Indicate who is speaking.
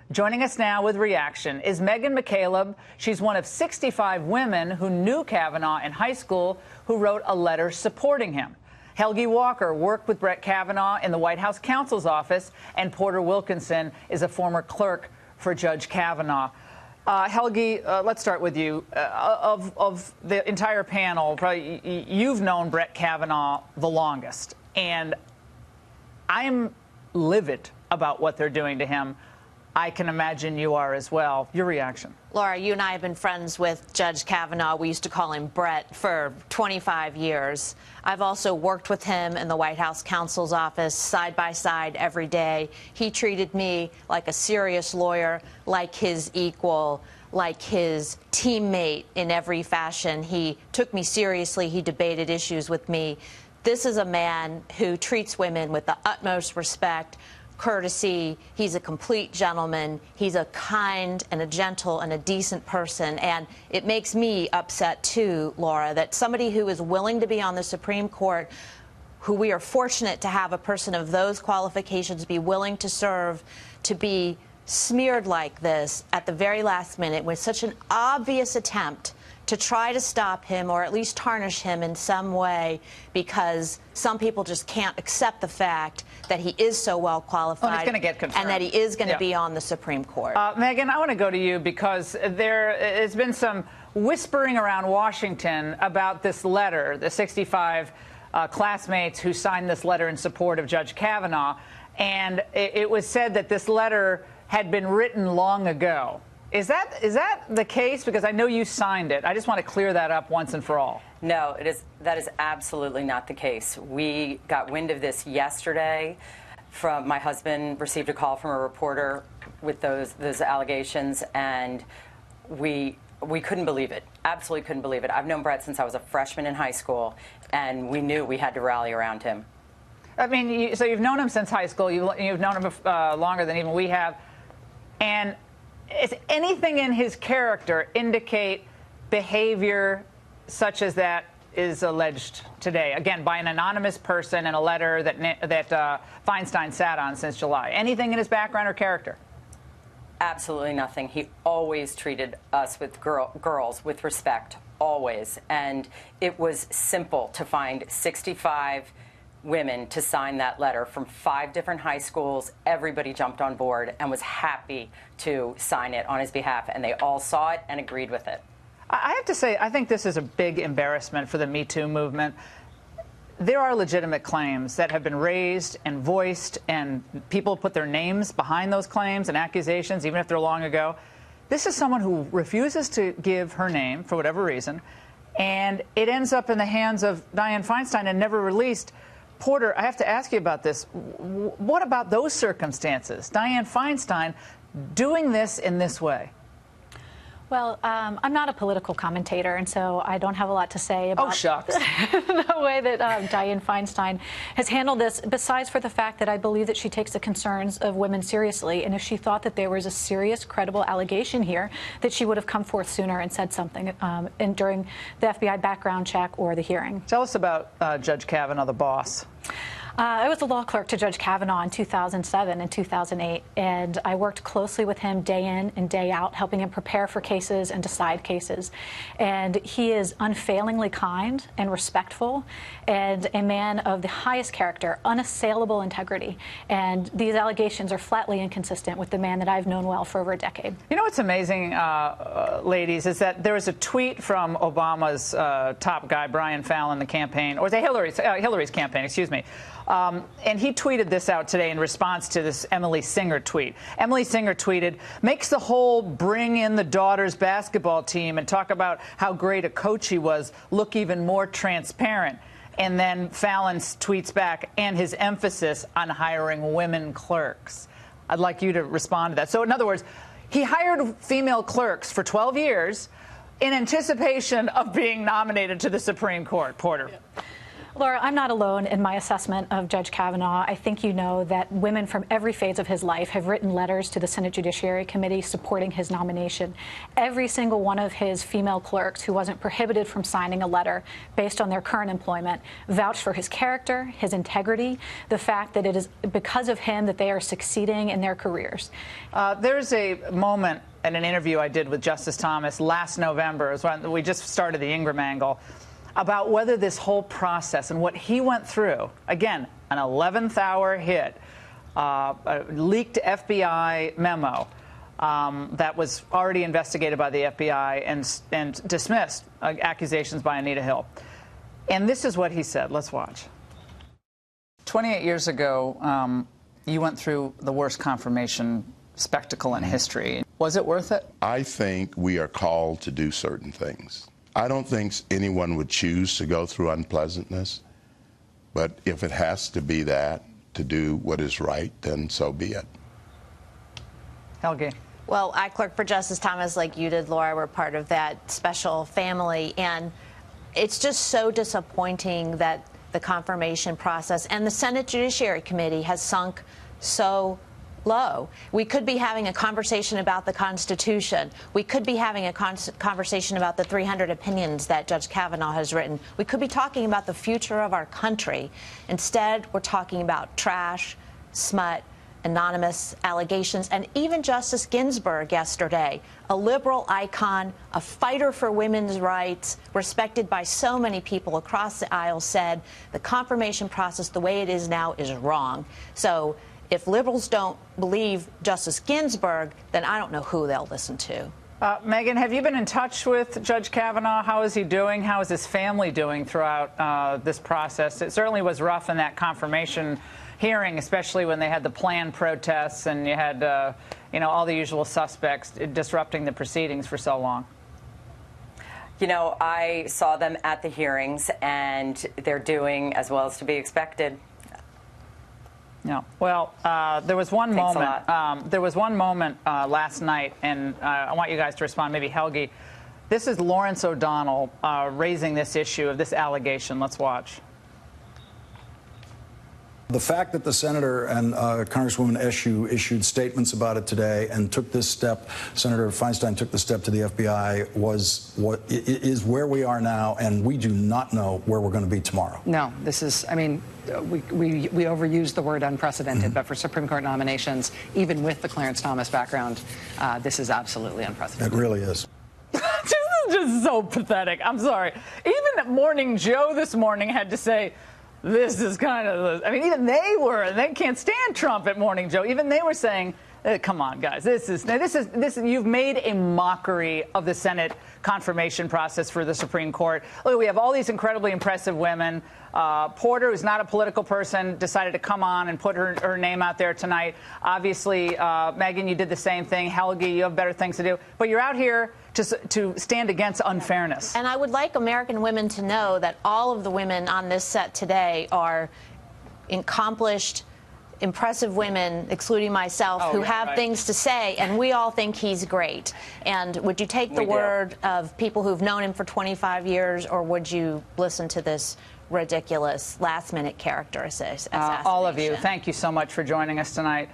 Speaker 1: Joining us now with reaction is Megan McCaleb. She's one of 65 women who knew Kavanaugh in high school who wrote a letter supporting him. Helgi Walker worked with Brett Kavanaugh in the White House counsel's office, and Porter Wilkinson is a former clerk for Judge Kavanaugh. Helgi, let's start with you. Of the entire panel, probably you've known Brett Kavanaugh the longest, and I'm livid about what they're doing to him. I can imagine you are as well. Your reaction?
Speaker 2: Laura, you and I have been friends with Judge Kavanaugh. We used to call him Brett for 25 years. I've also worked with him in the White House counsel's office side by side every day. He treated me like a serious lawyer, like his equal, like his teammate in every fashion. He took me seriously. He debated issues with me. This is a man who treats women with the utmost respect, courtesy. He's a complete gentleman. He's a kind and a gentle and a decent person. And it makes me upset, too, Laura, that somebody who is willing to be on the Supreme Court, who we are fortunate to have a person of those qualifications be willing to serve, to be smeared like this at the very last minute with such an obvious attempt to try to stop him or at least tarnish him in some way, because some people just can't accept the fact that he is so well qualified and that he is going to be on the Supreme Court.
Speaker 1: Megan, I want to go to you because there has been some whispering around Washington about this letter, the 65 classmates who signed this letter in support of Judge Kavanaugh, and it was said that this letter had been written long ago. Is that the case? Because I know you signed it. I just want to clear that up once and for all.
Speaker 3: No, that is absolutely not the case. We got wind of this yesterday. My husband received a call from a reporter with those allegations, and we couldn't believe it. Absolutely couldn't believe it. I've known Brett since I was a freshman in high school, and we knew we had to rally around him.
Speaker 1: I mean, so you've known him since high school. You've known him longer than even we have, and is anything in his character indicate behavior such as that is alleged today, again, by an anonymous person in a letter that Feinstein sat on since July? Anything in his background or character?
Speaker 3: Absolutely nothing. He always treated us with girls with respect, always. And it was simple to find 65 women to sign that letter from 5 different high schools. Everybody jumped on board and was happy to sign it on his behalf, and they all saw it and agreed with it.
Speaker 1: I have to say, I think this is a big embarrassment for the Me Too movement. There are legitimate claims that have been raised and voiced, and people put their names behind those claims and accusations, even if they're long ago. This is someone who refuses to give her name for whatever reason, and it ends up in the hands of Dianne Feinstein and never released. Porter, I have to ask you about this. What about those circumstances? Dianne Feinstein doing this in this way?
Speaker 4: Well, I'm not a political commentator, and so I don't have a lot to say about the way that Dianne Feinstein has handled this, besides for the fact that I believe that she takes the concerns of women seriously. And if she thought that there was a serious, credible allegation here, that she would have come forth sooner and said something during the FBI background check or the hearing.
Speaker 1: Tell us about Judge Kavanaugh, the boss.
Speaker 4: I was a law clerk to Judge Kavanaugh in 2007 and 2008, and I worked closely with him day in and day out, helping him prepare for cases and decide cases. And he is unfailingly kind and respectful, and a man of the highest character, unassailable integrity. And these allegations are flatly inconsistent with the man that I've known well for over a decade.
Speaker 1: You know what's amazing, ladies, is that there was a tweet from Obama's top guy, Brian Fallon, the campaign, or Hillary's campaign, excuse me. And he tweeted this out today in response to this Emily Singer tweet. Emily Singer tweeted, makes the whole bring in the daughter's basketball team and talk about how great a coach he was look even more transparent. And then Fallon tweets back, and his emphasis on hiring women clerks. I'd like you to respond to that. So in other words, he hired female clerks for 12 years in anticipation of being nominated to the Supreme Court. Porter.
Speaker 4: Laura, I'm not alone in my assessment of Judge Kavanaugh. I think you know that women from every phase of his life have written letters to the Senate Judiciary Committee supporting his nomination. Every single one of his female clerks who wasn't prohibited from signing a letter based on their current employment vouched for his character, his integrity, the fact that it is because of him that they are succeeding in their careers.
Speaker 1: There's a moment in an interview I did with Justice Thomas last November, when we just started the Ingram angle, about whether this whole process and what he went through, again, an 11th hour hit, a leaked FBI memo that was already investigated by the FBI and dismissed accusations by Anita Hill. And this is what he said. Let's watch. 28 years ago, you went through the worst confirmation spectacle in history. Was it worth it?
Speaker 5: I think we are called to do certain things. I don't think anyone would choose to go through unpleasantness, but if it has to be that, to do what is right, then so be it.
Speaker 1: Helgi.
Speaker 2: Well, I clerked for Justice Thomas like you did, Laura. We're part of that special family, and it's just so disappointing that the confirmation process and the Senate Judiciary Committee has sunk so low. We could be having a conversation about the Constitution. We could be having a conversation about the 300 opinions that Judge Kavanaugh has written. We could be talking about the future of our country. Instead, we're talking about trash, smut, anonymous allegations, and even Justice Ginsburg yesterday, a liberal icon, a fighter for women's rights, respected by so many people across the aisle, said the confirmation process, the way it is now, is wrong. So if liberals don't believe Justice Ginsburg, then I don't know who they'll listen to.
Speaker 1: Megan, have you been in touch with Judge Kavanaugh? How is he doing? How is his family doing throughout this process? It certainly was rough in that confirmation hearing, especially when they had the planned protests and you had, all the usual suspects disrupting the proceedings for so long.
Speaker 3: You know, I saw them at the hearings, and they're doing as well as to be expected.
Speaker 1: Yeah. Well, there was one
Speaker 3: Thanks
Speaker 1: moment. There was one moment last night, and I want you guys to respond. Maybe Helgi. This is Lawrence O'Donnell raising this issue of this allegation. Let's watch.
Speaker 6: The fact that the senator and Congresswoman Eshoo issued statements about it today and took this step, Senator Feinstein took the step to the FBI, is where we are now, and we do not know where we're going to be tomorrow.
Speaker 7: No, this is, I mean, we overuse the word unprecedented, but for Supreme Court nominations, even with the Clarence Thomas background, this is absolutely unprecedented.
Speaker 6: It really is.
Speaker 1: This is just so pathetic. I'm sorry. Even Morning Joe this morning had to say, this is kind of, I mean, even they can't stand Trump at Morning Joe. Even they were saying, come on, guys, this is, you've made a mockery of the Senate confirmation process for the Supreme Court. Look, we have all these incredibly impressive women. Porter, who's not a political person, decided to come on and put her name out there tonight. Obviously, Megan, you did the same thing. Helgi, you have better things to do. But you're out here to stand against unfairness.
Speaker 2: And I would like American women to know that all of the women on this set today are accomplished, impressive women, excluding myself, who have things to say, and we all think he's great. And would you take the word of people who've known him for 25 years, or would you listen to this ridiculous last-minute character assassination?
Speaker 1: All of you, thank you so much for joining us tonight.